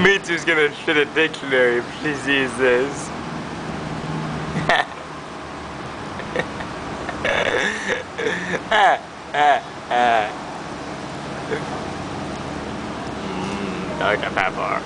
Me too's gonna shit a dictionary if she sees this. I like that fat bar.